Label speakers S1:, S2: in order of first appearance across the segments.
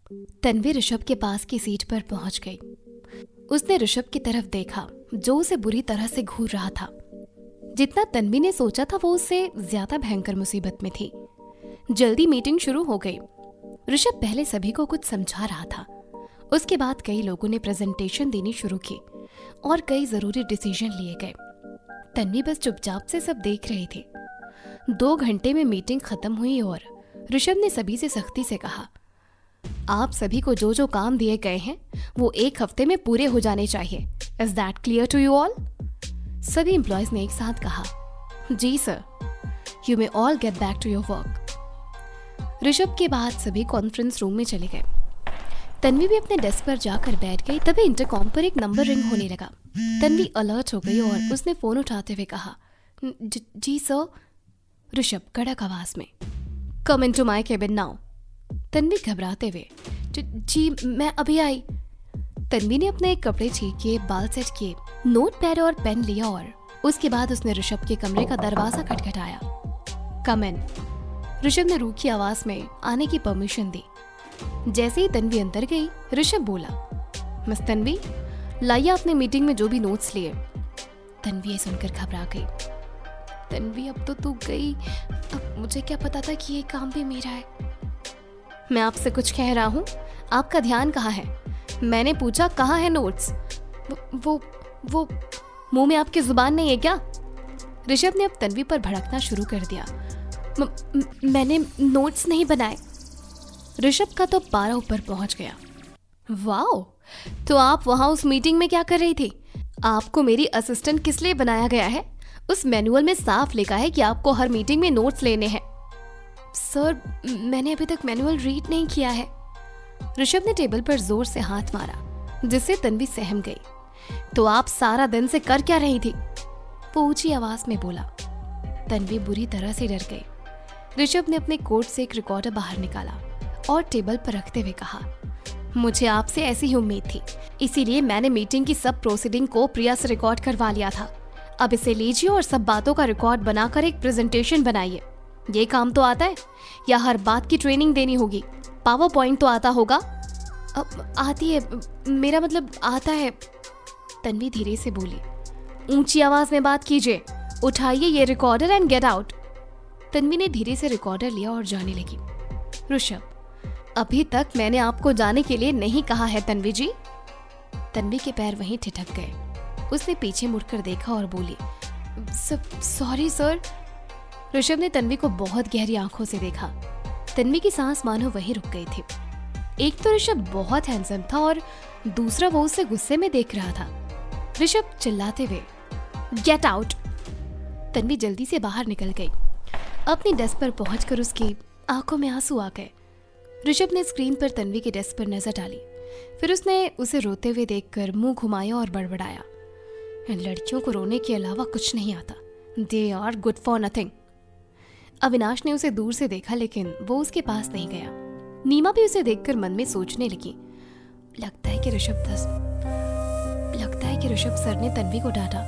S1: तन्वी ऋषभ के पास की सीट पर पहुंच गई। उसने ऋषभ की तरफ देखा जो उसे बुरी तरह से घूर रहा था। जितना तन्वी ने सोचा था वो उससे ज्यादा भयंकर मुसीबत में थी। जल्दी मीटिंग शुरू हो गई। ऋषभ पहले सभी को कुछ समझा रहा था। उसके बाद कई लोगों ने प्रेजेंटेशन देनी शुरू की और कई जरूरी डिसीजन लिए गए। तन्वी बस चुपचाप से सब देख रही थी। 2 घंटे में मीटिंग खत्म हुई और ऋषभ ने सभी से सख्ती से कहा, आप सभी को जो जो काम दिए गए हैं वो 1 हफ्ते में पूरे हो जाने चाहिए। Is that clear to you all? सभी एम्प्लॉयज ने एक साथ कहा, जी sir. You may all get back to your work. Rishabh के बाद सभी कॉन्फ्रेंस रूम में चले गए। तन्वी भी अपने डेस्क पर जाकर बैठ गई। तभी इंटरकॉम पर एक नंबर रिंग होने लगा। तन्वी अलर्ट हो गई और उसने फोन उठाते हुए कहा, जी सर। ऋषभ कड़क आवाज में, come in to my cabin now. Tanvi घबराते हुए, जी मैं अभी आई। तन्वी ने अपने कपड़े ठीक किए, बाल सेट किए, नोट पैड और पेन लिया और उसके बाद उसने ऋषभ के कमरे का दरवाजा खटखटाया। कम इन। ऋषभ ने रूखी आवाज में आने की परमिशन दी। जैसे ही तन्वी अंदर गई, ऋषभ बोला, मिस तन्वी, लाइए आपने मीटिंग में जो भी नोट्स लिए। तन्वी ये सुनकर घबरा गई। तन्वी अब तो तू गई, अब मुझे क्या पता था कि ये काम भी मेरा है। मैं आपसे कुछ कह रहा हूँ, आपका ध्यान कहाँ है? मैंने पूछा कहाँ है नोट्स? वो मुंह में आपकी जुबान नहीं है क्या? ऋषभ ने अब तन्वी पर भड़कना शुरू कर दिया। मैंने नोट्स नहीं बनाए। ऋषभ का तो पारा ऊपर पहुंच गया। वाओ, तो आप वहां उस मीटिंग में क्या कर रही थी? आपको मेरी असिस्टेंट किस लिए बनाया गया है? उस मैनुअल में साफ लिखा है कि आपको हर मीटिंग में नोट्स लेने हैं। सर, मैंने अभी तक मैनुअल रीड नहीं किया है। ऋषभ ने टेबल पर जोर से हाथ मारा, जिससे तन्वी सहम गई। तो आप सारा दिन से कर क्या रही थी? वो ऊंची आवाज में बोला। तन्वी बुरी तरह से डर गई। ऋषभ ने अपने कोट से एक रिकॉर्डर बाहर निकाला और टेबल पर रखते हुए कहा, मुझे आपसे ऐसी ही उम्मीद थी, इसीलिए मैंने मीटिंग की सब प्रोसीडिंग को प्रिया से रिकॉर्ड करवा लिया था। अब इसे लीजिए और सब बातों का रिकॉर्ड बनाकर एक प्रेजेंटेशन बनाइए। ये काम तो आता है या हर बात की ट्रेनिंग देनी होगी? पावर पॉइंट तो आता होगा? आती है, मेरा मतलब आता है। तन्वी धीरे से बोली। ऊंची आवाज में बात कीजिए। उठाइए ये recorder and get out. Tanvi ने धीरे से रिकॉर्डर लिया और जाने लगी। ऋषभ, अभी तक मैंने आपको जाने के लिए नहीं कहा है तन्वी जी। तन्वी के पैर वहीं ठिठक गए। उसने पीछे मुड़कर देखा और बोली, सॉरी सर। ऋषभ ने तन्वी को बहुत गहरी आंखों से देखा। तन्वी की सांस मानो वहीं रुक गई थी। एक तो ऋषभ बहुत हैंडसम था और दूसरा वो उसे गुस्से में देख रहा था। ऋषभ चिल्लाते हुए, गेट आउट। तन्वी जल्दी से बाहर निकल गई। अपनी डेस्क पर पहुंचकर उसकी आंखों में आंसू आ गए। ऋषभ ने स्क्रीन पर तन्वी की डेस्क पर नजर डाली। फिर उसने उसे रोते हुए देखकर मुंह घुमाया और बड़बड़ाया, इन लड़कियों को रोने के अलावा कुछ नहीं आता। They are good for nothing. Avinash ने उसे दूर से देखा, लेकिन वो उसके पास नहीं गया। नीमा भी उसे देखकर मन में सोचने लगी, लगता है कि ऋषभ सर ने तन्वी को डांटा।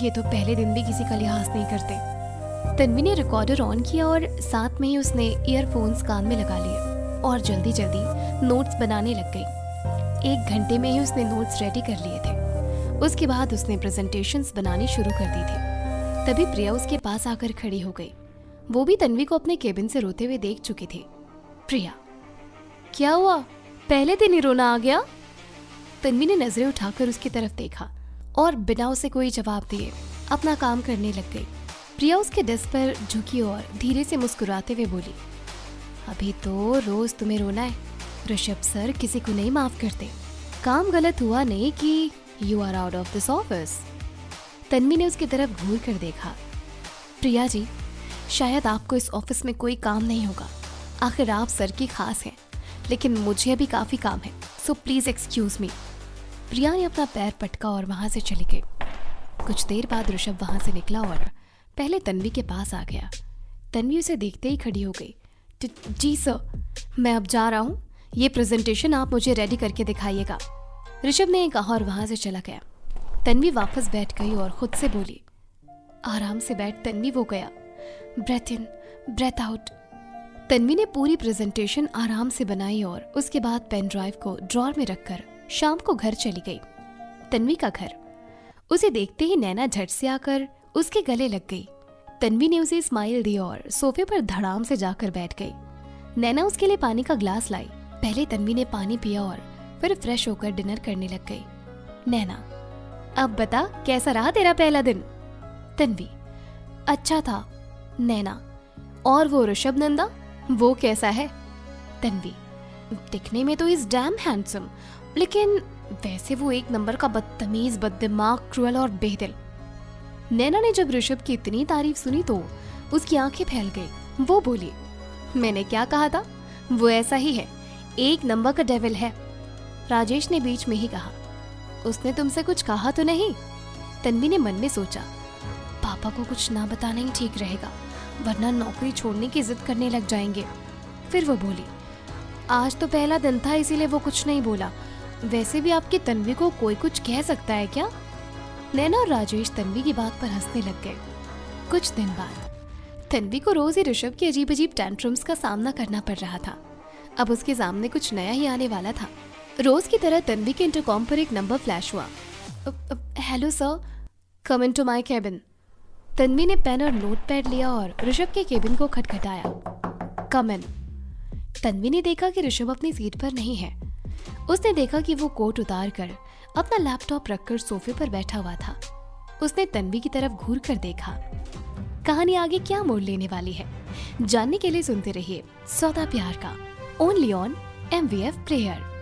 S1: ये तो पहले दिन भी किसी का लिहाज नहीं करते। तन्वी ने रिकॉर्डर ऑन किया और साथ में ही उसने ईयरफोन्स कान में लगा लिए और जल्दी जल्दी नोट्स बनाने लग गई। 1 घंटे में ही उसने नोट्स रेडी कर लिए थे। उसके बाद उसने प्रेजेंटेशंस बनानी शुरू कर दी थी। तभी प्रिया उसके पास आकर खड़ी हो गई। वो भी तन्वी को अपने केबिन से रोते हुए देख चुकी थी। प्रिया, क्या हुआ? पहले दिन ही रोना आ गया? तन्वी ने नजरें उठाकर उसकी तरफ देखा और बिना उसे कोई जवाब दिए अपना काम करने लग गई। प्रिया उसके डेस्क पर झुकी और धीरे से मुस्कुराते हुए बोली, अभी तो रोज तुम्हें रोना है। ऋषभ सर किसी को नहीं माफ करते। काम गलत हुआ नहीं कि you are out of this office. Tanvi ने उसकी तरफ घूर कर देखा। प्रिया जी, शायद आपको इस ऑफिस में कोई काम नहीं होगा। आखिर आप सर की खास हैं, लेकिन मुझे अभी काफी काम है, सो प्लीज एक्सक्यूज मी। प्रिया ने अपना पैर पटका और वहां से चली गई। कुछ देर बाद ऋषभ वहां से निकला और पहले तन्वी के पास आ गया। तन्वी उसे देखते ही खड़ी हो गई। जी सर, मैं अब जा रहा हूँ। ये प्रेजेंटेशन आप मुझे रेडी करके दिखाइएगा। ऋषभ ने कहा और वहां से चला गया। तन्वी वापस बैठ गई और खुद से बोली, आराम से बैठ तन्वी। वो गया। Breath in breath out. Tanvi ने पूरी प्रेजेंटेशन आराम से बनाई और उसके बाद पेन ड्राइव को ड्रॉर में रखकर शाम को घर चली गई। तन्वी का घर। उसे देखते ही नैना झट से आकर उसके गले लग गई। तन्वी ने उसे स्माइल दी और सोफे पर धड़ाम से जाकर बैठ गई। नैना उसके लिए पानी का ग्लास लाई। पहले तन्वी ने पानी पिया और फिर फ्रेश होकर डिनर करने लग गई। नैना, अब बता कैसा रहा तेरा पहला दिन? तन्वी, अच्छा था। नैना, और वो ऋषभ नंदा, वो कैसा है? तन्वी, दिखने में तो इज डैम हैंडसम, लेकिन वैसे वो एक नंबर का बदतमीज, बददिमाग, क्रूअल और बेदिल। नैना ने जब ऋषभ की इतनी तारीफ सुनी तो उसकी आंखें फैल गई। वो बोली, मैंने क्या कहा था, वो ऐसा ही है, एक नंबर का डेविल है। राजेश ने बीच में ही कहा, उसने तुमसे कुछ कहा तो नहीं? तन्वी ने मन में सोचा, पापा को कुछ ना बताना ही ठीक रहेगा, वरना नौकरी छोड़ने की जिद करने लग जाएंगे। फिर वो बोली, आज तो पहला दिन था इसीलिए वो कुछ नहीं बोला। वैसे भी आपकी तन्वी को कोई कुछ कह सकता है क्या? नैना और राजेश तन्वी की बात पर हंसने लग गए। कुछ दिन बाद तन्वी को रोज ही ऋषभ की अजीब अजीब टेंट्रम्स का सामना करना पड़ रहा था। अब उसके सामने कुछ नया ही आने वाला था। रोज की तरह तन्वी के इंटरकॉम पर एक नंबर फ्लैश हुआ। Hello sir, come in to my cabin. Tanvi ने पेन और नोटपैड लिया और ऋषभ के केबिन को खटखटाया। कम इन। तन्वी ने देखा कि ऋषभ अपनी सीट पर नहीं है। उसने देखा कि वो कोट उतार कर अपना लैपटॉप रखकर सोफे पर बैठा हुआ था। उसने तन्वी की तरफ घूर कर देखा। कहानी आगे क्या मोड़ लेने वाली है, जानने के लिए सुनते रहिए सौदा प्यार का, ओनली ऑन MVF प्लेयर।